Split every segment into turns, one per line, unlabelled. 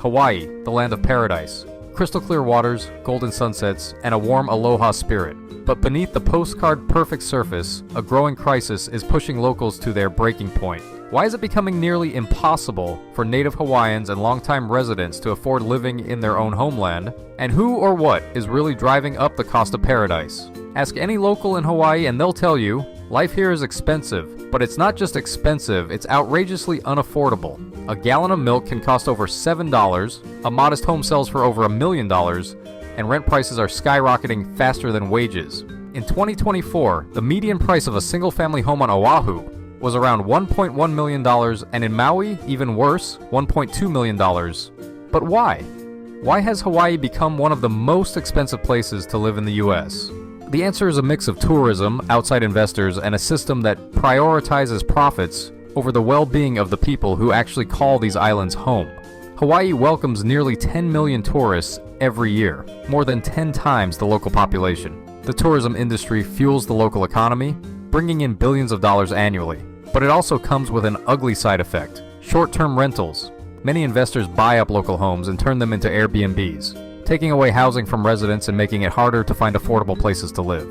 Hawaii, the land of paradise. Crystal clear waters, golden sunsets, and a warm aloha spirit. But beneath the postcard perfect surface, a growing crisis is pushing locals to their breaking point. Why is it becoming nearly impossible for native Hawaiians and longtime residents to afford living in their own homeland? And who or what is really driving up the cost of paradise? Ask any local in Hawaii and they'll tell you, life here is expensive. But it's not just expensive, it's outrageously unaffordable. A gallon of milk can cost over $7, a modest home sells for over $1 million, and rent prices are skyrocketing faster than wages. In 2024, the median price of a single-family home on Oahu was around $1.1 million, and in Maui, even worse, $1.2 million. But why? Why has Hawaii become one of the most expensive places to live in the US? The answer is a mix of tourism, outside investors, and a system that prioritizes profits over the well-being of the people who actually call these islands home. Hawaii welcomes nearly 10 million tourists every year, more than 10 times the local population. The tourism industry fuels the local economy, bringing in billions of dollars annually. But it also comes with an ugly side effect: short-term rentals. Many investors buy up local homes and turn them into Airbnbs, taking away housing from residents and making it harder to find affordable places to live.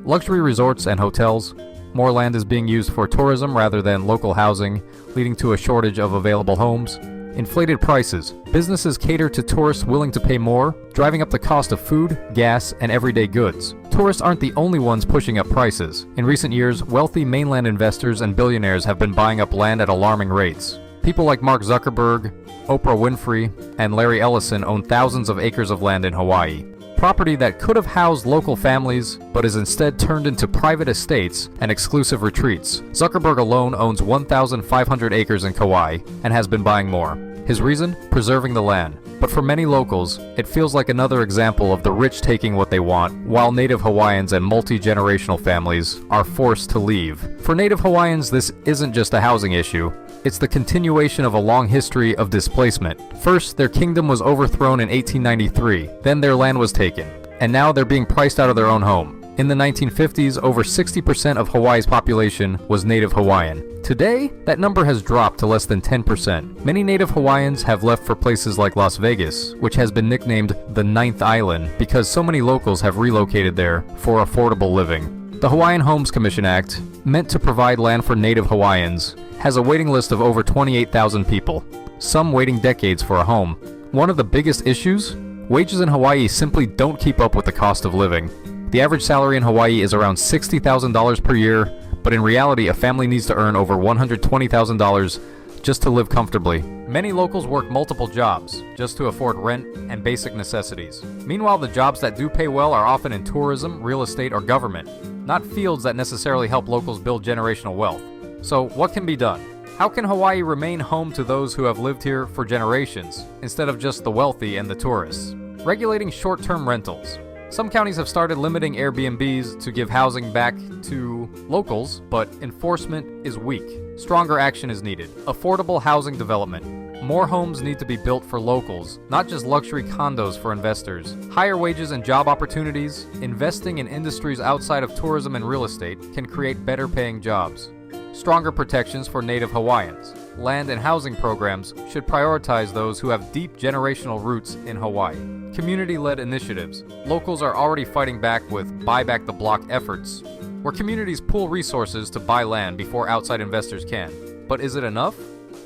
Luxury resorts and hotels. More land is being used for tourism rather than local housing, leading to a shortage of available homes. Inflated prices. Businesses cater to tourists willing to pay more, driving up the cost of food, gas, and everyday goods. Tourists aren't the only ones pushing up prices. In recent years, wealthy mainland investors and billionaires have been buying up land at alarming rates. People like Mark Zuckerberg, Oprah Winfrey, and Larry Ellison own thousands of acres of land in Hawaii. Property that could have housed local families, but is instead turned into private estates and exclusive retreats. Zuckerberg alone owns 1,500 acres in Kauai and has been buying more. His reason? Preserving the land. But for many locals, it feels like another example of the rich taking what they want, while native Hawaiians and multi-generational families are forced to leave. For native Hawaiians, this isn't just a housing issue. It's the continuation of a long history of displacement. First, their kingdom was overthrown in 1893, then their land was taken, and now they're being priced out of their own home. In the 1950s, over 60% of Hawaii's population was native Hawaiian. Today, that number has dropped to less than 10%. Many native Hawaiians have left for places like Las Vegas, which has been nicknamed the Ninth Island because so many locals have relocated there for affordable living. The Hawaiian Homes Commission Act, meant to provide land for native Hawaiians, has a waiting list of over 28,000 people, some waiting decades for a home. One of the biggest issues? Wages in Hawaii simply don't keep up with the cost of living. The average salary in Hawaii is around $60,000 per year, but in reality, a family needs to earn over $120,000 just to live comfortably. Many locals work multiple jobs just to afford rent and basic necessities. Meanwhile, the jobs that do pay well are often in tourism, real estate, or government, not fields that necessarily help locals build generational wealth. So, what can be done? How can Hawaii remain home to those who have lived here for generations, instead of just the wealthy and the tourists? Regulating short-term rentals. Some counties have started limiting Airbnbs to give housing back to locals, but enforcement is weak. Stronger action is needed. Affordable housing development. More homes need to be built for locals, not just luxury condos for investors. Higher wages and job opportunities. Investing in industries outside of tourism and real estate can create better paying jobs. Stronger protections for native Hawaiians. Land and housing programs should prioritize those who have deep generational roots in Hawaii. Community-led initiatives. Locals are already fighting back with buy back the block efforts, where communities pool resources to buy land before outside investors can. But is it enough?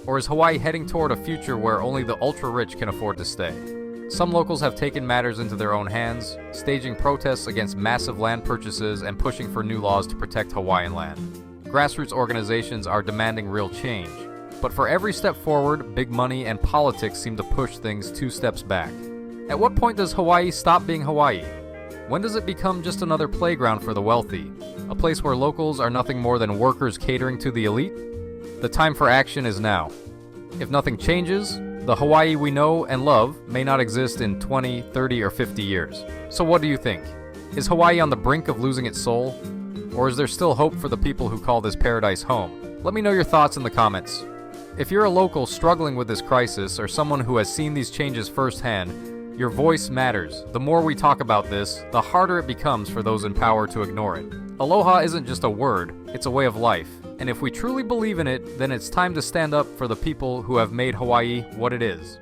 Or is Hawaii heading toward a future where only the ultra-rich can afford to stay? Some locals have taken matters into their own hands, staging protests against massive land purchases and pushing for new laws to protect Hawaiian land. Grassroots organizations are demanding real change. But for every step forward, big money and politics seem to push things 2 steps back. At what point does Hawaii stop being Hawaii? When does it become just another playground for the wealthy? A place where locals are nothing more than workers catering to the elite? The time for action is now. If nothing changes, the Hawaii we know and love may not exist in 20, 30, or 50 years. So what do you think? Is Hawaii on the brink of losing its soul? Or is there still hope for the people who call this paradise home? Let me know your thoughts in the comments. If you're a local struggling with this crisis or someone who has seen these changes firsthand, your voice matters. The more we talk about this, the harder it becomes for those in power to ignore it. Aloha isn't just a word, it's a way of life. And if we truly believe in it, then it's time to stand up for the people who have made Hawaii what it is.